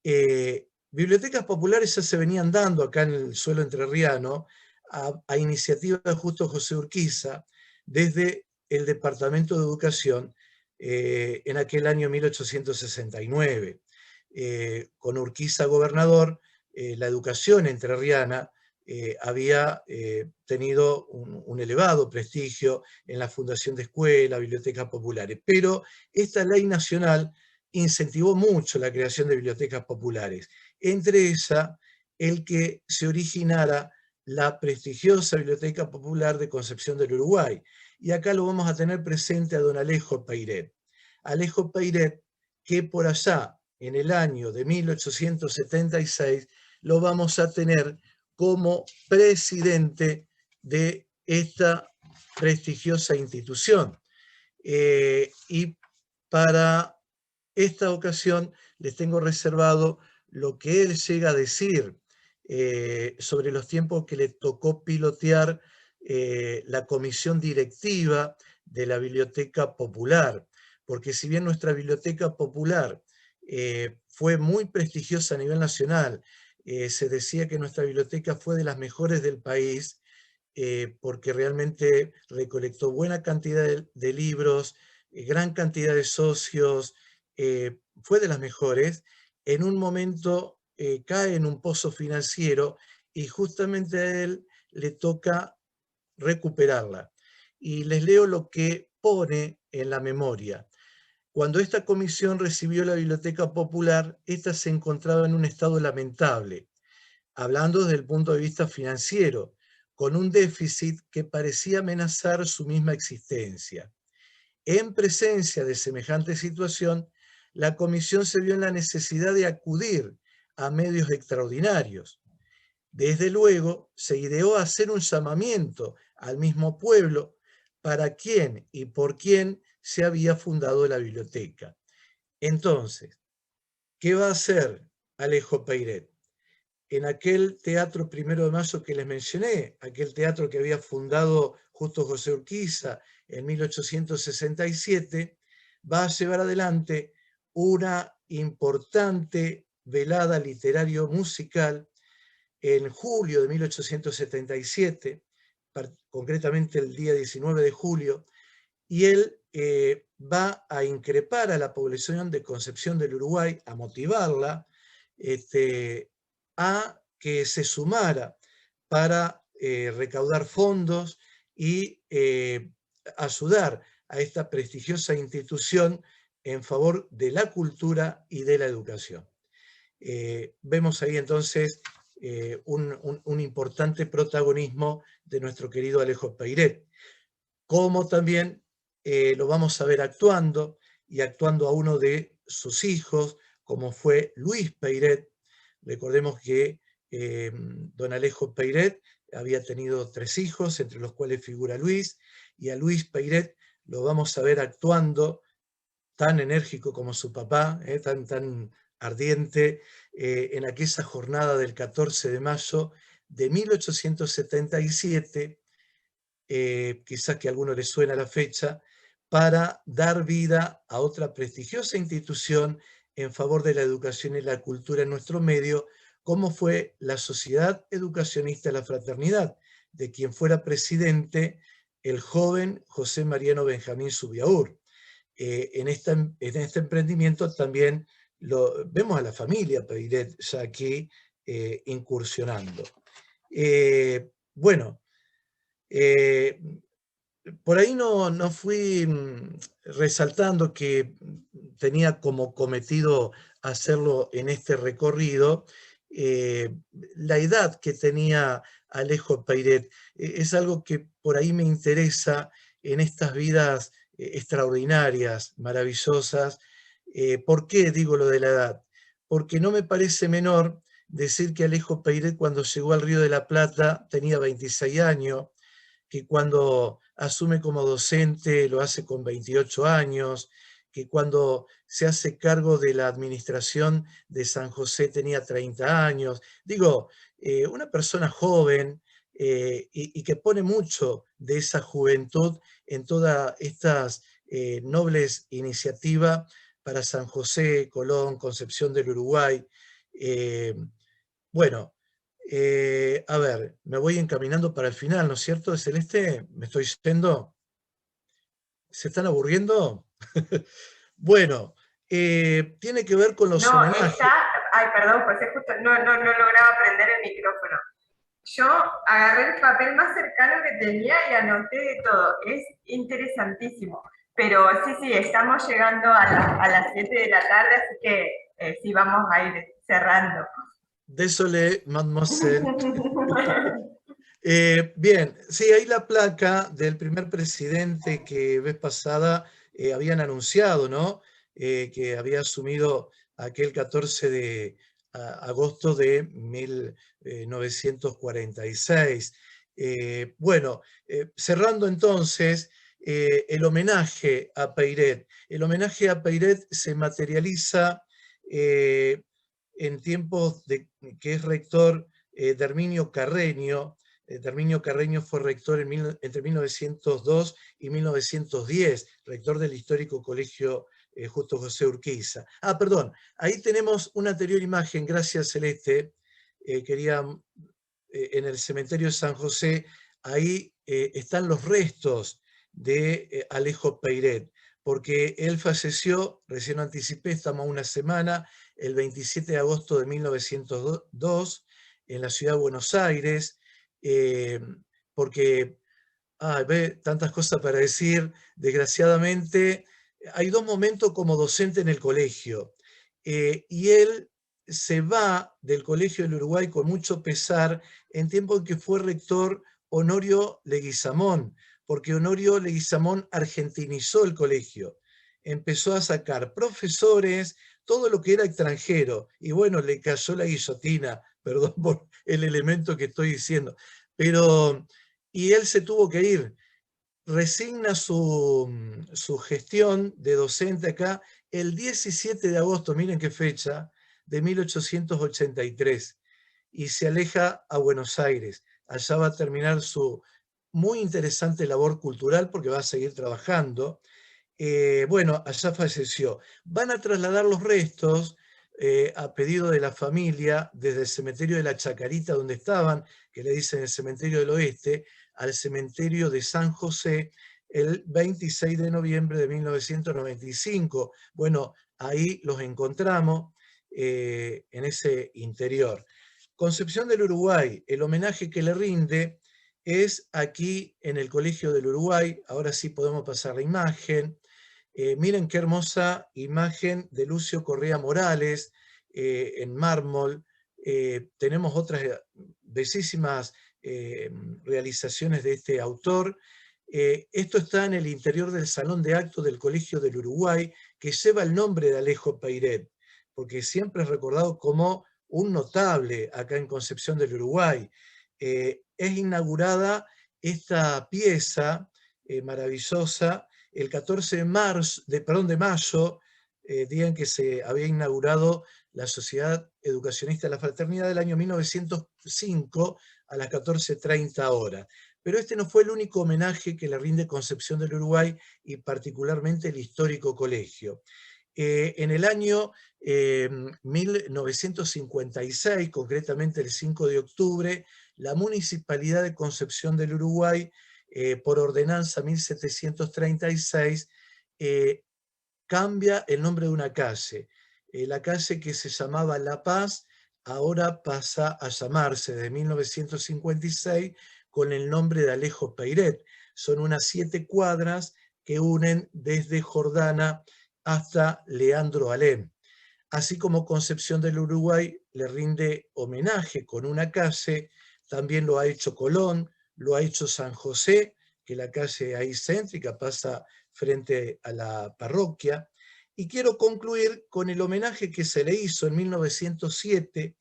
A: Bibliotecas populares ya se venían dando acá en el suelo entrerriano a iniciativa de justo José Urquiza desde el Departamento de Educación en aquel año 1869. Con Urquiza gobernador, la educación entrerriana había tenido un elevado prestigio en la fundación de escuelas, bibliotecas populares, pero esta ley nacional incentivó mucho la creación de bibliotecas populares, entre ellas el que se originara la prestigiosa Biblioteca Popular de Concepción del Uruguay. Y acá lo vamos a tener presente a don Alejo Peiret. Alejo Peiret, que por allá, en el año de 1876, lo vamos a tener como presidente de esta prestigiosa institución. Y para esta ocasión les tengo reservado lo que él llega a decir sobre los tiempos que le tocó pilotear la comisión directiva de la Biblioteca Popular, porque si bien nuestra Biblioteca Popular fue muy prestigiosa a nivel nacional, se decía que nuestra biblioteca fue de las mejores del país, porque realmente recolectó buena cantidad de libros, gran cantidad de socios, fue de las mejores. En un momento cae en un pozo financiero y justamente a él le toca recuperarla. Y les leo lo que pone en la memoria. Cuando esta comisión recibió la Biblioteca Popular, esta se encontraba en un estado lamentable, hablando desde el punto de vista financiero, con un déficit que parecía amenazar su misma existencia. En presencia de semejante situación, la comisión se vio en la necesidad de acudir a medios extraordinarios. Desde luego, se ideó hacer un llamamiento al mismo pueblo para quién y por quién se había fundado la biblioteca. Entonces, ¿qué va a hacer Alejo Peiret? En aquel Teatro Primero de Mayo que les mencioné, aquel teatro que había fundado justo José Urquiza en 1867, va a llevar adelante una importante velada literario-musical en julio de 1877, concretamente el día 19 de julio, y él va a increpar a la población de Concepción del Uruguay, a motivarla, a que se sumara para recaudar fondos y ayudar a esta prestigiosa institución en favor de la cultura y de la educación. Vemos ahí entonces un importante protagonismo de nuestro querido Alejo Peiret, como también lo vamos a ver actuando, y actuando a uno de sus hijos, como fue Luis Peiret. Recordemos que don Alejo Peiret había tenido 3 hijos, entre los cuales figura Luis, y a Luis Peiret lo vamos a ver actuando tan enérgico como su papá, tan ardiente, en aquella jornada del 14 de mayo de 1877, quizás que a alguno le suena la fecha, para dar vida a otra prestigiosa institución en favor de la educación y la cultura en nuestro medio, como fue la Sociedad Educacionista de la Fraternidad, de quien fuera presidente el joven José Mariano Benjamín Subiaur. En este emprendimiento también vemos a la familia Peiret ya aquí incursionando. Bueno, por ahí no fui resaltando que tenía como cometido hacerlo en este recorrido. La edad que tenía Alejo Peiret es algo que por ahí me interesa en estas vidas extraordinarias, maravillosas. ¿Por qué digo lo de la edad? Porque no me parece menor decir que Alejo Peiret, cuando llegó al Río de la Plata, tenía 26 años, que cuando asume como docente lo hace con 28 años, que cuando se hace cargo de la administración de San José tenía 30 años. Digo, una persona joven y que pone mucho de esa juventud en todas estas nobles iniciativas para San José, Colón, Concepción del Uruguay. Bueno, a ver, me voy encaminando para el final, ¿no es cierto, Celeste? ¿Me estoy yendo? ¿Se están aburriendo? Bueno, tiene que ver con los
B: No,
A: homenajes.
B: ay, perdón, pues justo, no lograba prender el micrófono. Yo agarré el papel más cercano que tenía y anoté de todo. Es interesantísimo. Pero sí, estamos llegando a las 7 de la tarde, así que sí, vamos a ir cerrando.
A: Désolé, mademoiselle. Bien, sí, ahí la placa del primer presidente que vez pasada habían anunciado, ¿no? Que había asumido aquel 14 de agosto de 1946. Bueno, cerrando entonces el homenaje a Peiret. El homenaje a Peiret se materializa en tiempos de que es rector Derminio Carreño. Derminio Carreño fue rector entre 1902 y 1910, rector del histórico colegio Justo José Urquiza. Perdón, ahí tenemos una anterior imagen, gracias Celeste, en el cementerio de San José, ahí están los restos de Alejo Peiret, porque él falleció, recién lo anticipé, estamos a una semana, el 27 de agosto de 1902, en la ciudad de Buenos Aires, porque ve tantas cosas para decir, desgraciadamente, hay dos momentos como docente en el colegio, y él se va del Colegio del Uruguay con mucho pesar en tiempo en que fue rector Honorio Leguizamón, porque Honorio Leguizamón argentinizó el colegio, empezó a sacar profesores, todo lo que era extranjero, y bueno, le cayó la guillotina, perdón por el elemento que estoy diciendo, pero, y él se tuvo que ir, resigna su gestión de docente acá el 17 de agosto, miren qué fecha, de 1883, y se aleja a Buenos Aires. Allá va a terminar su muy interesante labor cultural porque va a seguir trabajando. Bueno, allá falleció. Van a trasladar los restos a pedido de la familia desde el cementerio de la Chacarita, donde estaban, que le dicen el cementerio del oeste, al cementerio de San José el 26 de noviembre de 1995. Bueno, ahí los encontramos en ese interior. Concepción del Uruguay, el homenaje que le rinde es aquí en el Colegio del Uruguay. Ahora sí podemos pasar la imagen. Miren qué hermosa imagen de Lucio Correa Morales en mármol. Tenemos otras bellísimas realizaciones de este autor. Esto está en el interior del Salón de Actos del Colegio del Uruguay, que lleva el nombre de Alejo Peiret, porque siempre es recordado como un notable acá en Concepción del Uruguay. Es inaugurada esta pieza maravillosa el 14 de mayo, día en que se había inaugurado la Sociedad Educacionista de la Fraternidad del año 1905 a las 14:30 horas. Pero este no fue el único homenaje que le rinde Concepción del Uruguay y particularmente el histórico colegio. En el año 1956, concretamente el 5 de octubre, la Municipalidad de Concepción del Uruguay, por ordenanza 1736, cambia el nombre de una calle. La calle que se llamaba La Paz ahora pasa a llamarse desde 1956 con el nombre de Alejo Peiret. Son unas 7 cuadras que unen desde Jordana hasta Leandro Alem. Así como Concepción del Uruguay le rinde homenaje con una calle, también lo ha hecho Colón, lo ha hecho San José, que la calle ahí céntrica pasa frente a la parroquia. Y quiero concluir con el homenaje que se le hizo en 1907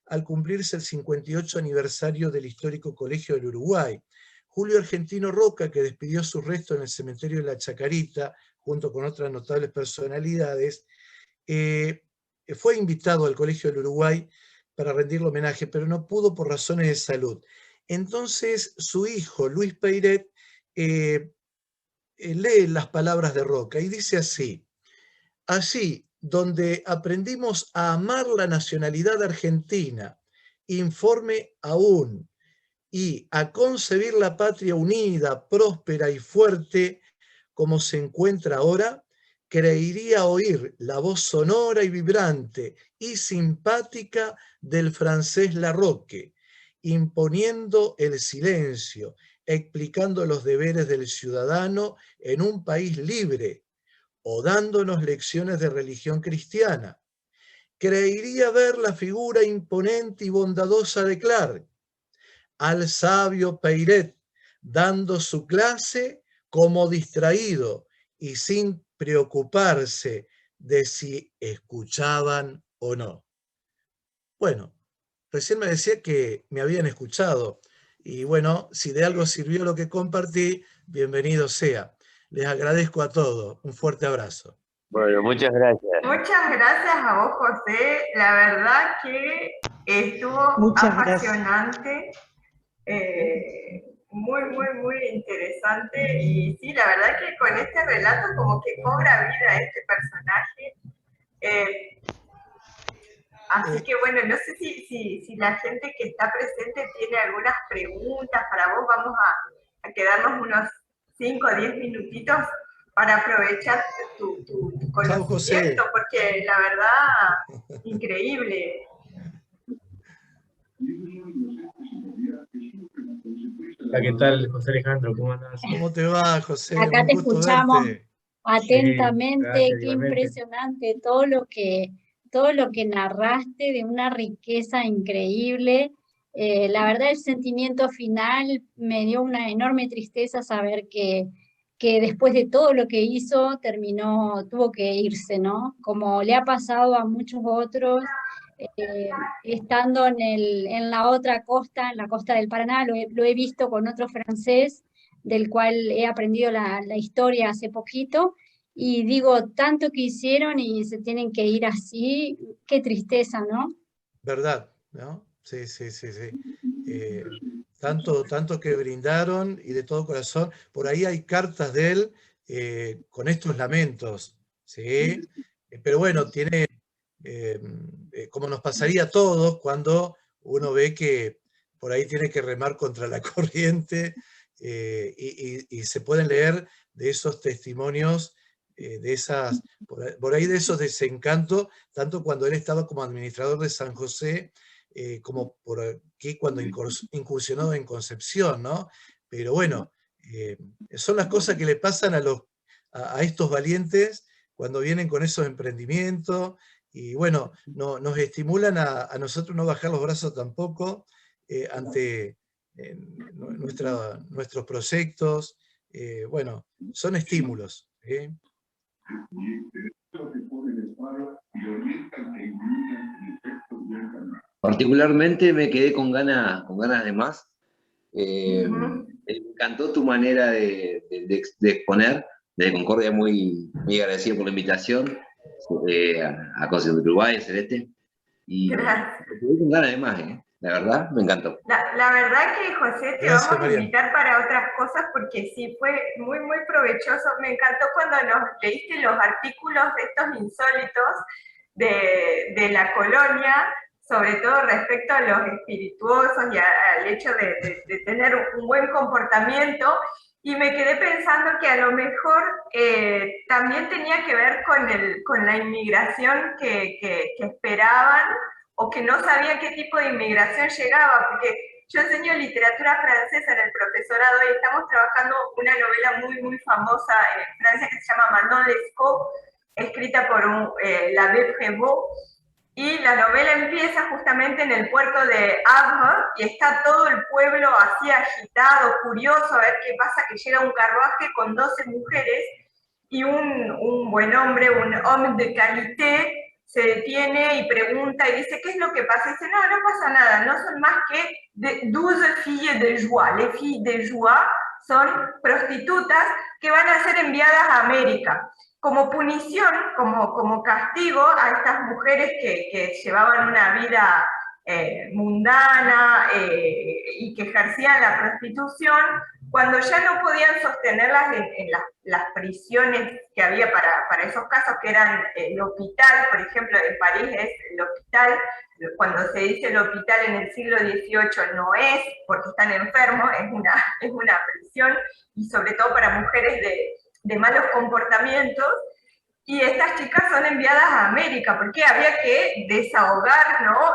A: al cumplirse el 58 aniversario del histórico Colegio del Uruguay. Julio Argentino Roca, que despidió su resto en el cementerio de la Chacarita, junto con otras notables personalidades, fue invitado al Colegio del Uruguay para rendirle homenaje, pero no pudo por razones de salud. Entonces su hijo, Luis Peiret, lee las palabras de Roca y dice así: allí donde aprendimos a amar la nacionalidad argentina, informe aún, y a concebir la patria unida, próspera y fuerte, como se encuentra ahora, creería oír la voz sonora y vibrante y simpática del francés Larroque, imponiendo el silencio, explicando los deberes del ciudadano en un país libre o dándonos lecciones de religión cristiana. Creería ver la figura imponente y bondadosa de Clark, al sabio Peiret, dando su clase como distraído y sin preocuparse de si escuchaban o no. Bueno, recién me decía que me habían escuchado y bueno, si de algo sirvió lo que compartí, bienvenido sea. Les agradezco a todos. Un fuerte abrazo.
C: Bueno, muchas gracias.
B: Muchas gracias a vos, José. La verdad que estuvo apasionante. Muy, muy, muy interesante, y sí, la verdad que con este relato como que cobra vida este personaje. Así que bueno, no sé si la gente que está presente tiene algunas preguntas para vos. Vamos a quedarnos unos 5 o 10 minutitos para aprovechar tu
A: Chao, José.
B: conocimiento, porque la verdad, increíble.
D: Hola, ¿qué tal, José Alejandro? ¿Cómo andás?
A: ¿Cómo te va, José?
E: Acá
A: Un
E: te
A: gusto
E: escuchamos
A: verte.
E: atentamente,
D: gracias,
E: qué
D: igualmente.
E: impresionante todo lo que narraste, de una riqueza increíble. La verdad, el sentimiento final me dio una enorme tristeza saber que después de todo lo que hizo, tuvo que irse, ¿no? Como le ha pasado a muchos otros, estando en la otra costa, en la costa del Paraná, lo he visto con otro francés, del cual he aprendido la historia hace poquito, y digo, tanto que hicieron y se tienen que ir así, qué tristeza, ¿no?
A: ¿Verdad? ¿No? Sí, sí, sí, sí. Tanto que brindaron y de todo corazón. Por ahí hay cartas de él con estos lamentos, ¿sí? Pero bueno, tiene, como nos pasaría a todos cuando uno ve que por ahí tiene que remar contra la corriente y se pueden leer de esos testimonios, de esas, por ahí de esos desencantos, tanto cuando él estaba como administrador de San José, como por aquí cuando incursionó en Concepción, ¿no? Pero bueno, son las cosas que le pasan a estos valientes cuando vienen con esos emprendimientos, y bueno, nos estimulan a nosotros no bajar los brazos tampoco ante nuestros proyectos. Bueno, son estímulos.
C: Particularmente me quedé con ganas de más. Me encantó tu manera de exponer. De Concordia, muy agradecido por la invitación a Concepción de Uruguay, a Celeste. Y
B: Gracias.
C: me quedé con ganas de más, la verdad, me encantó.
B: La verdad que, José, te
A: Gracias,
B: vamos a
A: Mariana.
B: invitar para otras cosas porque sí, fue muy, muy provechoso. Me encantó cuando nos leíste los artículos de estos insólitos de la colonia, sobre todo respecto a los espirituosos y al hecho de tener un buen comportamiento. Y me quedé pensando que a lo mejor también tenía que ver con la inmigración que esperaban, o que no sabían qué tipo de inmigración llegaba, porque yo enseño literatura francesa en el profesorado y estamos trabajando una novela muy, muy famosa en Francia que se llama Manon Lescaut, escrita por l'Abbé Prévost, y la novela empieza justamente en el puerto de Havre y está todo el pueblo así agitado, curioso a ver qué pasa, que llega un carruaje con 12 mujeres y un buen hombre, un homme de qualité, se detiene y pregunta y dice, ¿qué es lo que pasa? Y dice, no, no pasa nada, no son más que 12 filles de joie. Les filles de joie son prostitutas que van a ser enviadas a América. Como punición, como castigo a estas mujeres que llevaban una vida mundana y que ejercían la prostitución, cuando ya no podían sostenerlas en las prisiones que había para esos casos, que eran el hospital, por ejemplo, en París es el hospital. Cuando se dice el hospital en el siglo XVIII no es porque están enfermos, es una prisión, y sobre todo para mujeres de malos comportamientos. Y estas chicas son enviadas a América, porque había que desahogar, ¿no?,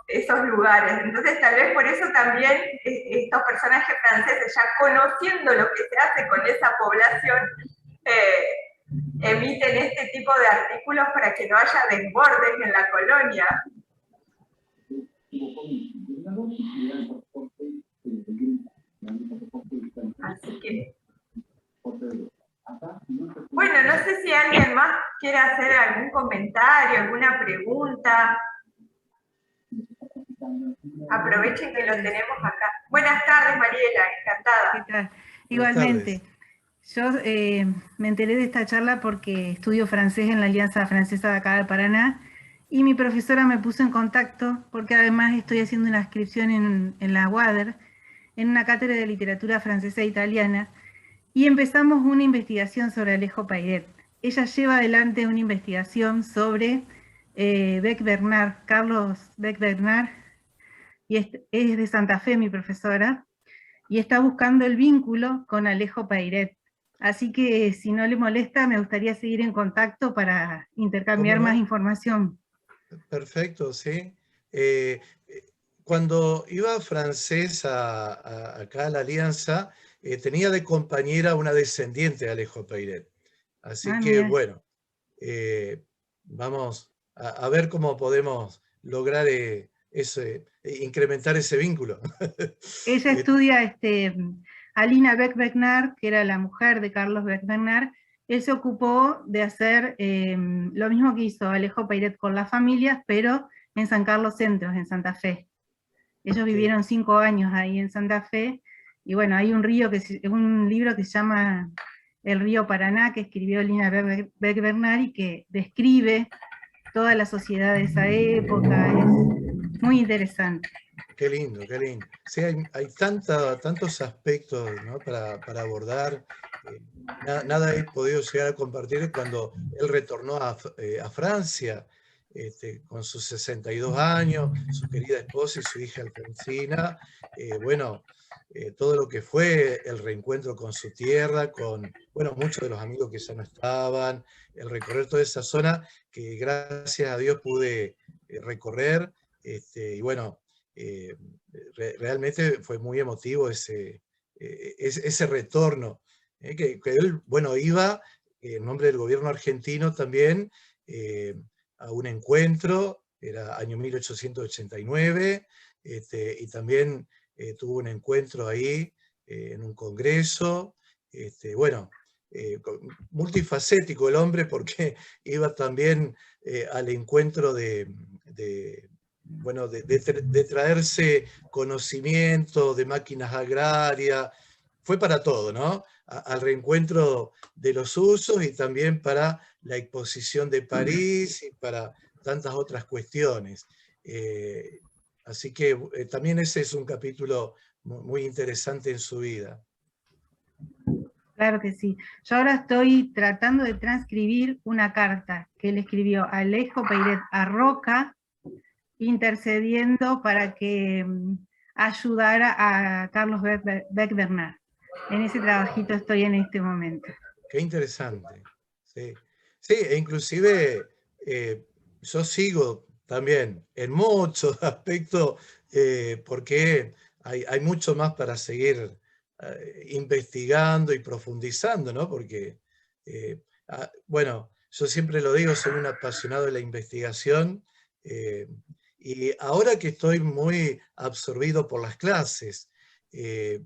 B: esos lugares. Entonces, tal vez por eso también estos personajes franceses, ya conociendo lo que se hace con esa población, emiten este tipo de artículos para que no haya desbordes en la colonia. Así que... Bueno, no sé si alguien más quiere hacer algún comentario, alguna pregunta. Aprovechen que lo tenemos acá. Buenas tardes, Mariela, encantada.
F: ¿Qué tal? Igualmente. Yo me enteré de esta charla porque estudio francés en la Alianza Francesa de acá del Paraná, y mi profesora me puso en contacto porque además estoy haciendo una inscripción en la UADER, en una cátedra de literatura francesa e italiana, y empezamos una investigación sobre Alejo Pairet. Ella lleva adelante una investigación sobre Bec-Bernard, Carlos Bec-Bernard, y es de Santa Fe mi profesora, y está buscando el vínculo con Alejo Pairet. Así que si no le molesta, me gustaría seguir en contacto para intercambiar
A: ¿Cómo
F: más
A: no?
F: información.
A: Perfecto, sí. Eh, Cuando iba Francés acá a la Alianza, tenía de compañera una descendiente de Alejo Peiret. Así
F: Ah,
A: que
F: mira.
A: bueno, vamos a ver cómo podemos lograr incrementar ese vínculo.
F: Ella
A: Eh,
F: estudia Alina Beck-Bernard, que era la mujer de Carlos Beck-Bernard. Él se ocupó de hacer lo mismo que hizo Alejo Peiret con las familias, pero en San Carlos Centros, en Santa Fe. Ellos
A: que-
F: vivieron 5 años ahí en Santa Fe, y bueno, hay un libro que se llama El río Paraná, que escribió Alina Beck-Bernard y que describe toda la sociedad de esa época. Es muy interesante.
A: Qué lindo, qué lindo. Sí, hay tantos aspectos, ¿no?, para abordar. Nada he podido llegar a compartir cuando él retornó a Francia, con sus 62 años, su querida esposa y su hija Alfonsina. Bueno, todo lo que fue el reencuentro con su tierra, con, bueno, muchos de los amigos que ya no estaban, el recorrer toda esa zona que gracias a Dios pude recorrer. Y bueno, realmente fue muy emotivo ese retorno, que él, bueno, iba en nombre del gobierno argentino también a un encuentro, era año 1889, y también tuvo un encuentro ahí en un congreso, bueno, multifacético el hombre porque iba también al encuentro bueno, de traerse conocimiento de máquinas agrarias, fue para todo, ¿no? Al reencuentro de los usos y también para la exposición de París y para tantas otras cuestiones. Así que también ese es un capítulo muy interesante en su vida.
F: Claro que sí. Yo ahora estoy tratando de transcribir una carta que él escribió a Alejo Peiret a Roca, intercediendo para que ayudara a Carlos Beck-Bernard. En ese trabajito estoy en este momento.
A: Qué interesante. Sí, sí, e inclusive yo sigo también en muchos aspectos porque hay mucho más para seguir investigando y profundizando, ¿no? Porque, bueno, yo siempre lo digo, soy un apasionado de la investigación eh, y ahora que estoy muy absorbido por las clases, eh,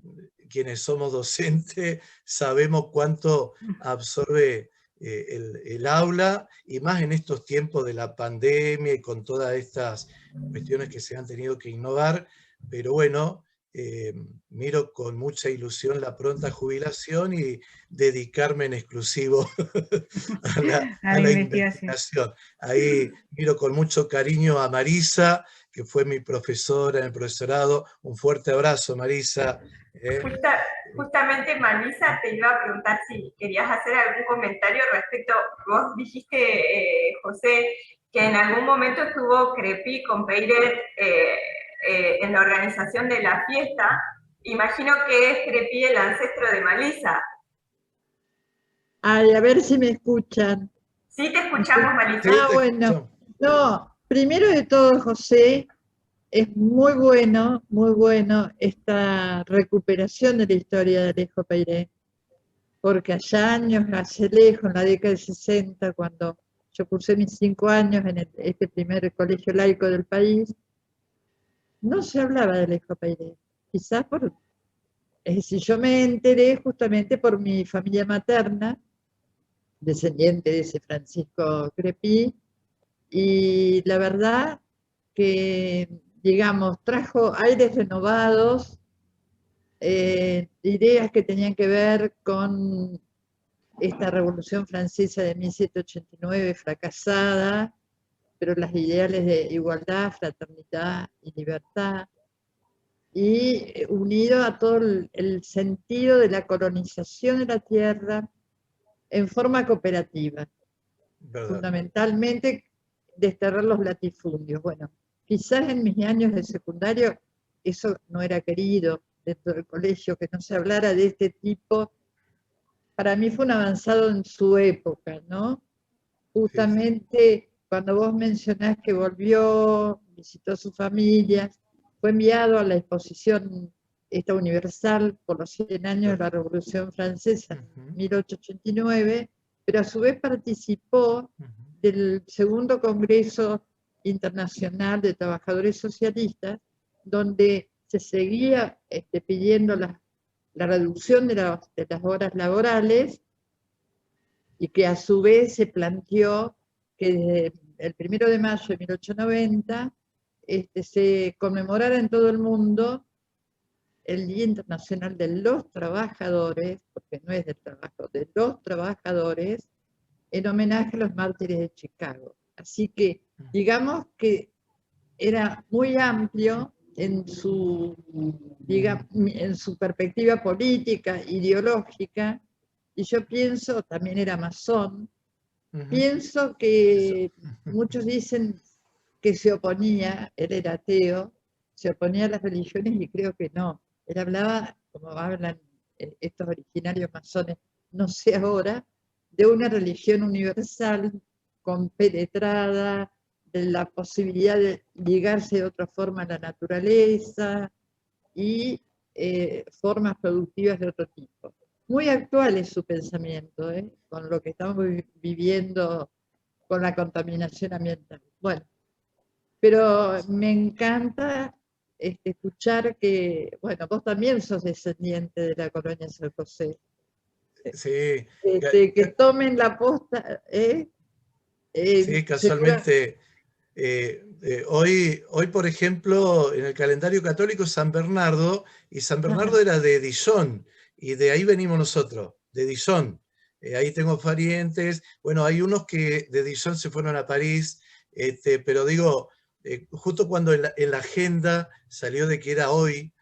A: quienes somos docentes sabemos cuánto absorbe el aula, y más en estos tiempos de la pandemia y con todas estas cuestiones que se han tenido que innovar, pero bueno, miro con mucha ilusión la pronta jubilación y dedicarme en exclusivo
F: A
A: a
F: la
A: la
F: investigación.
A: investigación. Ahí miro con mucho cariño a Marisa, que fue mi profesora en el profesorado. Un fuerte abrazo, Marisa.
B: Justamente, Marisa, te iba a preguntar si querías hacer algún comentario respecto, vos dijiste, José, que en algún momento estuvo Crepí con Peiret en la organización de la fiesta. Imagino que es Crepí el ancestro de Marisa.
G: Ay, a ver si me escuchan.
B: Sí, te escuchamos, Marisa.
A: Sí,
G: Ah,
A: te
G: bueno.
A: escucho.
G: No, primero de todo, José, es muy bueno esta recuperación de la historia de Alejo Peiret, porque hace lejos, en la década del 60, cuando yo cursé mis 5 años en este primer colegio laico del país, no se hablaba de Alejo Peiret. Quizás si yo me enteré justamente por mi familia materna, descendiente de ese Francisco Crepí, y la verdad que, digamos, trajo aires renovados, ideas que tenían que ver con esta Revolución Francesa de 1789 fracasada, pero las ideales de igualdad, fraternidad y libertad, y unido a todo el sentido de la colonización de la tierra en forma cooperativa,
A: ¿Verdad?
G: fundamentalmente desterrar los latifundios. Bueno, quizás en mis años de secundario eso no era querido dentro del colegio, que no se hablara de este tipo para mí fue un avanzado en su época, ¿no? Justamente cuando vos mencionás que volvió, visitó a su familia, fue enviado a la exposición esta universal por los 100 años de la Revolución Francesa, 1889, pero a su vez participó del segundo Congreso Internacional de Trabajadores Socialistas, donde se seguía pidiendo la reducción de las horas laborales, y que a su vez se planteó que desde el 1 de mayo de 1890 se conmemorara en todo el mundo el Día Internacional de los Trabajadores, porque no es del trabajo, de los trabajadores, en homenaje a los mártires de Chicago. Así que digamos que era muy amplio en su perspectiva política, ideológica, y yo pienso, también era masón, pienso que muchos dicen que se oponía, él era ateo, se oponía a las religiones, y creo que no. Él hablaba, como hablan estos originarios masones, no sé ahora, de una religión universal, compenetrada, de la posibilidad de ligarse de otra forma a la naturaleza y formas productivas de otro tipo. Muy actual es su pensamiento, con lo que estamos viviendo con la contaminación ambiental. Bueno, pero me encanta escuchar que, bueno, vos también sos descendiente de la colonia San José.
A: Sí.
G: Que tomen la posta,
A: sí, casualmente, hoy, por ejemplo, en el calendario católico San Bernardo, y San Bernardo era de Dijon, y de ahí venimos nosotros, de Dijon. Ahí tengo parientes, bueno, hay unos que de Dijon se fueron a París, pero digo, justo cuando en la agenda salió de que era hoy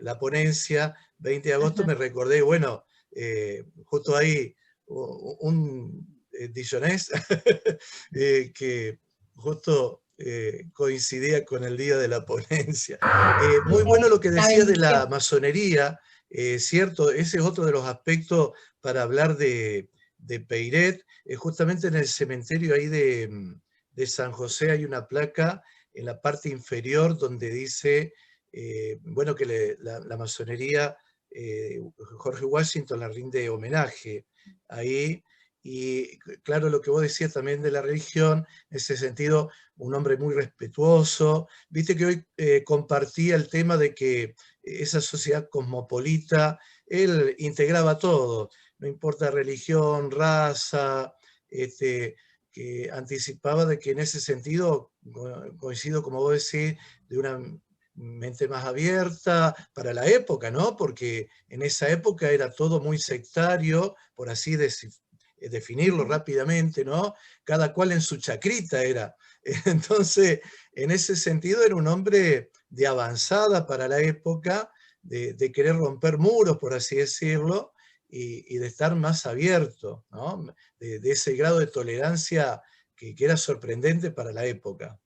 A: la ponencia, 20 de agosto, me recordé, bueno, justo ahí un dijonés que justo coincidía con el día de la ponencia. Muy bueno lo que decía de la masonería, cierto, ese es otro de los aspectos para hablar de Peiret. Justamente en el cementerio ahí de San José hay una placa en la parte inferior donde dice, bueno, que la masonería, George Washington le rinde homenaje ahí. Y claro, lo que vos decías también de la religión, en ese sentido, un hombre muy respetuoso. Viste que hoy compartía el tema de que esa sociedad cosmopolita, él integraba todo, no importa religión, raza, que anticipaba de que en ese sentido, coincido como vos decís, de una mente más abierta para la época, ¿no? Porque en esa época era todo muy sectario, por así definirlo rápidamente, ¿no? Cada cual en su chacrita era. Entonces, en ese sentido era un hombre de avanzada para la época, de querer romper muros, por así decirlo, y de estar más abierto, ¿no? De ese grado de tolerancia que era sorprendente para la época.